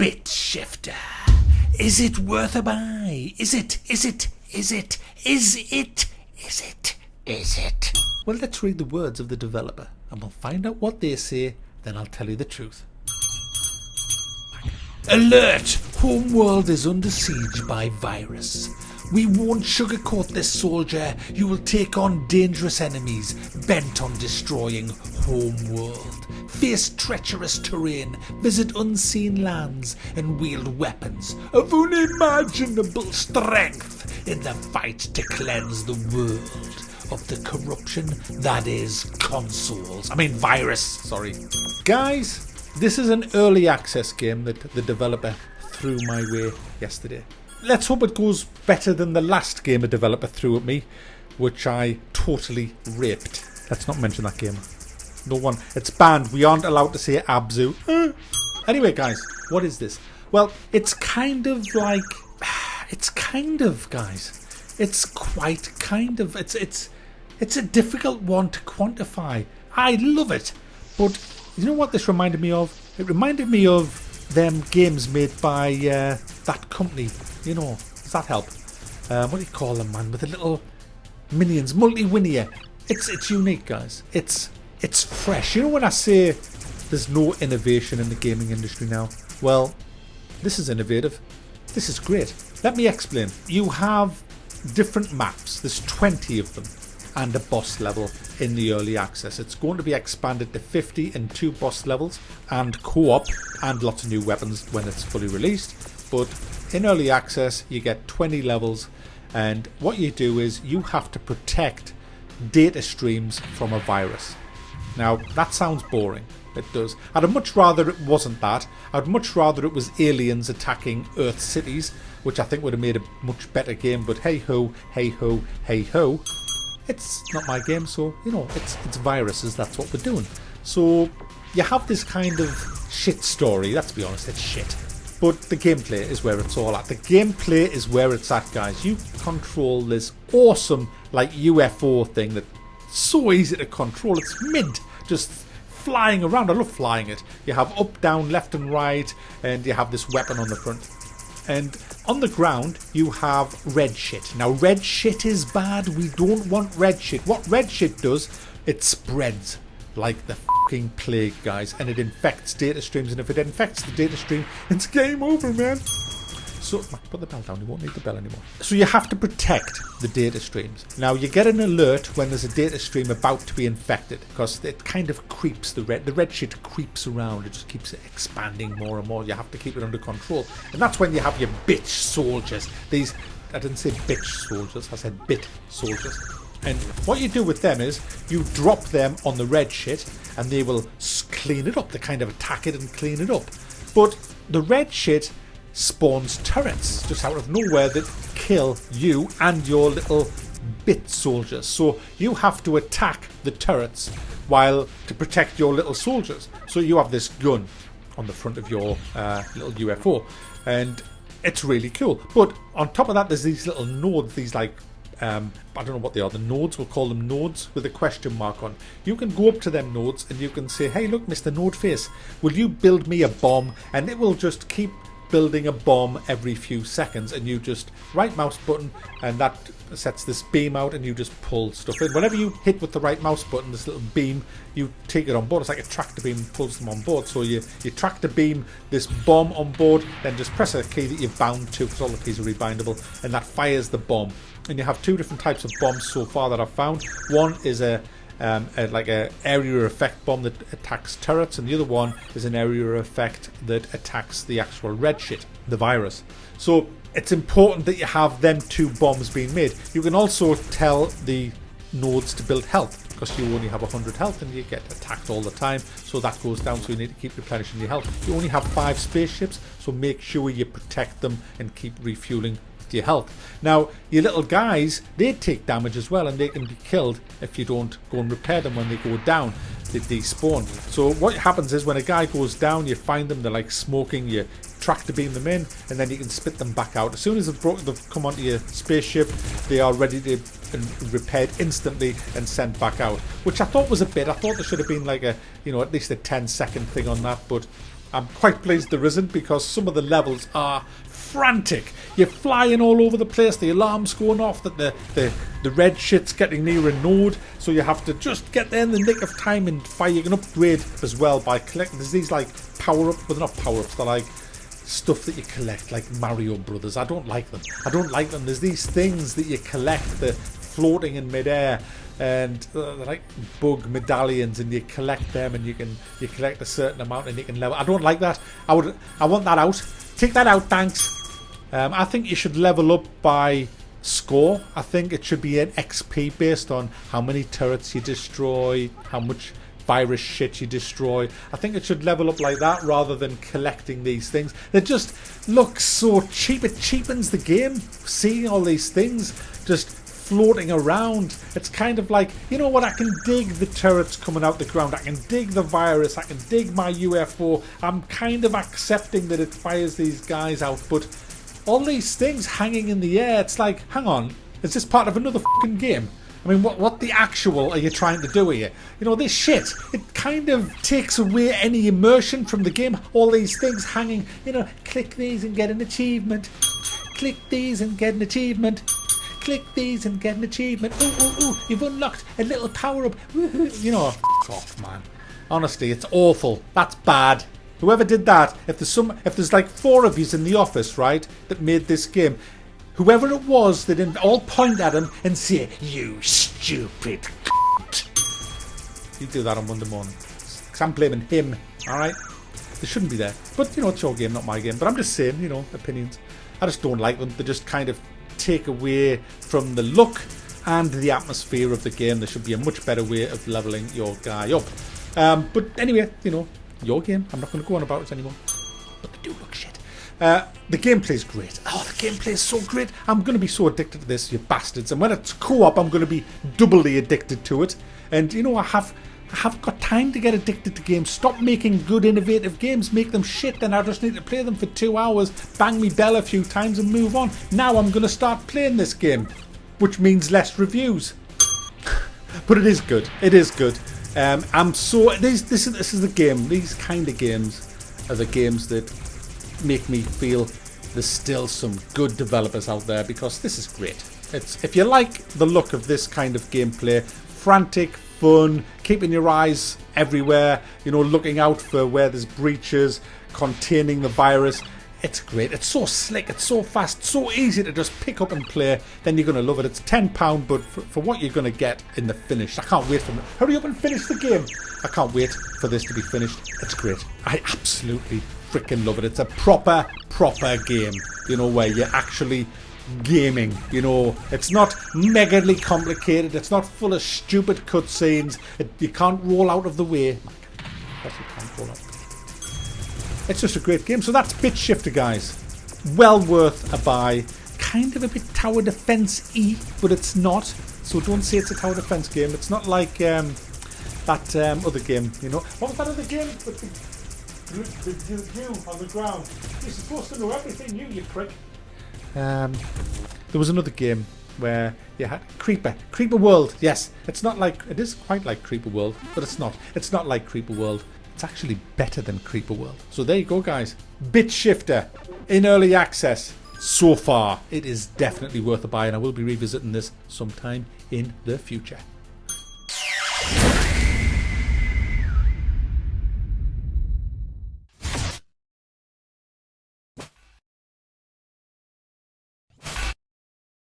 Bit shifter. Is it worth a buy? Is it? Well, let's read the words of the developer and we'll find out what they say, then I'll tell you the truth. Alert! Homeworld is under siege by virus. We won't sugarcoat this, soldier. You will take on dangerous enemies bent on destroying Homeworld. Face treacherous terrain, visit unseen lands, and wield weapons of unimaginable strength in the fight to cleanse the world of the corruption that is virus. Sorry. Guys, this is an early access game that the developer threw my way yesterday. Let's hope it goes better than the last game a developer threw at me, which I totally raped. Let's not mention that game. No one. It's banned. We aren't allowed to say Abzu. Anyway, guys, what is this? Well, it's kind of, guys. It's a difficult one to quantify. I love it, but you know what this reminded me of? It reminded me of them games made by that company. You know, does that help? What do you call them, man? With the little minions, Multi-Winnier. It's unique, guys. It's fresh. You know when I say there's no innovation in the gaming industry now? Well, this is innovative. This is great. Let me explain. You have different maps. There's 20 of them. And a boss level in the early access. It's going to be expanded to 50 and 2 boss levels and co-op and lots of new weapons when it's fully released. But in early access you get 20 levels, and what you do is you have to protect data streams from a virus. Now that sounds boring. It does. I'd much rather it wasn't that. I'd much rather it was aliens attacking Earth cities, which I think would have made a much better game, but hey ho, hey ho, hey ho. It's not my game, so, you know, it's viruses, that's what we're doing. So, you have this kind of shit story, let's be honest, it's shit. But the gameplay is where it's all at. The gameplay is where it's at, guys. You control this awesome, UFO thing that's so easy to control. It's mint, just flying around. I love flying it. You have up, down, left and right, and you have this weapon on the front. And on the ground, you have red shit. Now, red shit is bad. We don't want red shit. What red shit does, it spreads like the fucking plague, guys. And it infects data streams. And if it infects the data stream, it's game over, man. So, put the bell down. You won't need the bell anymore. So you have to protect the data streams. Now, you get an alert when there's a data stream about to be infected, because it kind of creeps, the red shit creeps around. It just keeps expanding more and more. You have to keep it under control. And that's when you have your bitch soldiers. These, I didn't say bitch soldiers, I said bit soldiers. And what you do with them is you drop them on the red shit and they will clean it up. They kind of attack it and clean it up. But the red shit spawns turrets just out of nowhere that kill you and your little bit soldiers. So you have to attack the turrets while to protect your little soldiers. So you have this gun on the front of your little UFO, and it's really cool. But on top of that, there's these little nodes, these I don't know what they are, the nodes, we'll call them nodes with a question mark on. You can go up to them nodes and you can say, hey look, Mr. Node Face, will you build me a bomb? And it will just keep building a bomb every few seconds, and you just right mouse button and that sets this beam out and you just pull stuff in. Whenever you hit with the right mouse button, this little beam, you take it on board. It's like a tractor beam, pulls them on board. So you tractor beam this bomb on board, then just press a key that you've bound to, because all the keys are rebindable, and that fires the bomb. And you have 2 different types of bombs so far that I've found. One is a area effect bomb that attacks turrets, and the other one is an area effect that attacks the actual red shit, the virus. So it's important that you have them 2 bombs being made. You can also tell the nodes to build health, because you only have 100 health and you get attacked all the time, so that goes down, so you need to keep replenishing your health. You only have 5 spaceships, so make sure you protect them and keep refueling your health. Now, your little guys, they take damage as well, and they can be killed if you don't go and repair them when they go down. They despawn. So what happens is when a guy goes down, you find them, they're like smoking, you tractor beam them in, and then you can spit them back out. As soon as they've come onto your spaceship, they are ready to be repaired instantly and sent back out, which I thought was a bit. I thought there should have been like a, at least a 10-second thing on that, but I'm quite pleased there isn't, because some of the levels are frantic. You're flying all over the place, the alarm's going off that the red shit's getting near a node, so you have to just get there in the nick of time and fire. You can upgrade as well by collecting. There's these like power-ups, well they're not power-ups, they're like stuff that you collect, like Mario Brothers. I don't like them. There's these things that you collect, they're floating in midair, and they're like bug medallions, and you collect them, and you collect a certain amount, and you can level. I don't like that. I want that out. Take that out, thanks. I think you should level up by score. I think it should be an XP based on how many turrets you destroy, how much virus shit you destroy. I think it should level up like that rather than collecting these things. They just look so cheap. It cheapens the game, seeing all these things just floating around. It's kind of like, you know what, I can dig the turrets coming out the ground, I can dig the virus, I can dig my UFO. I'm kind of accepting that it fires these guys out, but all these things hanging in the air, it's like, hang on, is this part of another fucking game? I mean, what the actual are you trying to do here? You know, this shit, it kind of takes away any immersion from the game. All these things hanging, you know, click these and get an achievement. Click these and get an achievement. Click these and get an achievement. Ooh, ooh, ooh, you've unlocked a little power-up. You know, f*** off, man. Honestly, it's awful. That's bad. Whoever did that, if there's like 4 of yous in the office, right, that made this game, whoever it was, they didn't all point at him and say, "You stupid c***." You do that on Monday morning. Because I'm blaming him, alright? They shouldn't be there. But, you know, it's your game, not my game. But I'm just saying, you know, opinions. I just don't like them. They just kind of take away from the look and the atmosphere of the game. There should be a much better way of leveling your guy up. But anyway, you know, your game. I'm not going to go on about it anymore. But they do look shit. The gameplay's great. Oh, the gameplay's so great. I'm going to be so addicted to this, you bastards. And when it's co-op, I'm going to be doubly addicted to it. And, you know, I haven't got time to get addicted to games. Stop making good, innovative games. Make them shit. Then I just need to play them for 2 hours, bang me bell a few times and move on. Now I'm going to start playing this game, which means less reviews. But it is good. It is good. I'm so... This is the game. These kind of games are the games that make me feel there's still some good developers out there, because this is great. If you like the look of this kind of gameplay, frantic, fun, keeping your eyes everywhere, you know, looking out for where there's breaches, containing the virus, it's great. It's so slick, it's so fast, so easy to just pick up and play. Then you're going to love it. It's £10, but for what you're going to get in the finish, I can't wait for it. Hurry up and finish the game. I can't wait for this to be finished. It's great. I absolutely freaking love it. It's a proper game, you know, where you're actually gaming. You know, it's not megally complicated. It's not full of stupid cutscenes. You can't roll out of the way. It's just a great game. So that's Bit Shifter, guys. Well worth a buy. Kind of a bit tower defense-y, but it's not. So don't say it's a tower defense game. It's not like that other game. You know, what was that other game? The on the ground. You're supposed to know everything, you prick. There was another game where you had Creeper World. Yes, it's not like, it is quite like Creeper World, but it's not. It's not like Creeper World. It's actually better than Creeper World. So there you go, guys. Bit Shifter in early access. So far, it is definitely worth a buy, and I will be revisiting this sometime in the future.